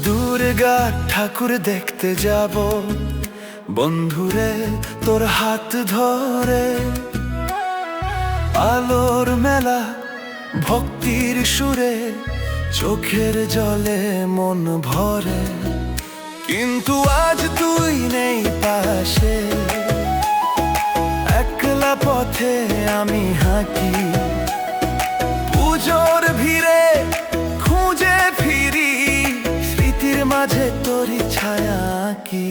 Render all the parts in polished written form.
দুর্গা ঠাকুর দেখতে যাব বন্ধুরে তোর হাত ধরে, আলোর মেলা ভক্তির সুরে চোখের জলে মন ভরে। কিন্তু আজ তুই নেই পাশে, একলা পথে আমি হাঁটি, পুজোর ভিড়ে খুঁজে ফিরি, স্মৃতির মাঝে তোরই ছায়া কি।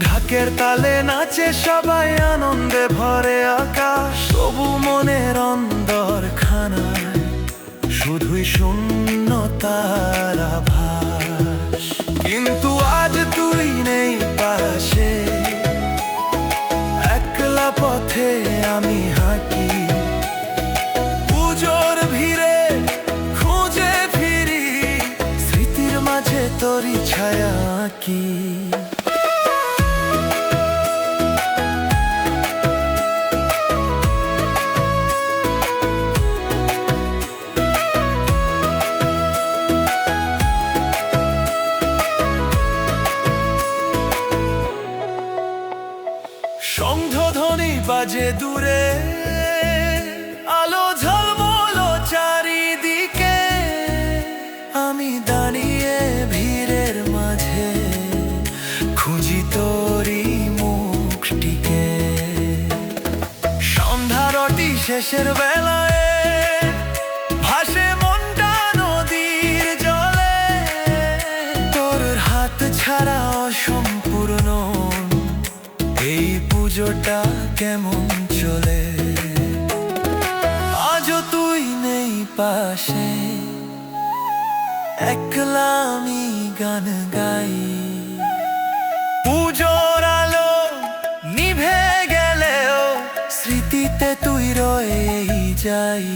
ঢাকের তালে নাচে সবাই, আনন্দে ভরে আকাশ, তবু মনের অন্দর খানায় শুধুই শূন্যতার আভাস। কিন্তু আজ তুই নেই পাশে, একলা পথে আমি হাঁটি, পুজোর ভিড়ে খুঁজে ফিরি, স্মৃতির মাঝে তোরই ছায়া কি। শঙ্খধ্বনি বাজে দূরে, আলো ঝলমলো চারিদিকে, আমি দাঁড়িয়ে ভিড়ের মাঝে খুঁজি তোরই মুখটিকে। সন্ধ্যারতি শেষের বেলায় ভাসে মনটা নদীর জলে, তোর হাত ছাড়া অসম্পূর্ণ এই পুজোটা কেমন চলে। আজও তুই নেই পাশে, একলা আমি গান গাই, পুজোর আলো নিভে গেলেও স্মৃতিতে তুই রয়েই যাই।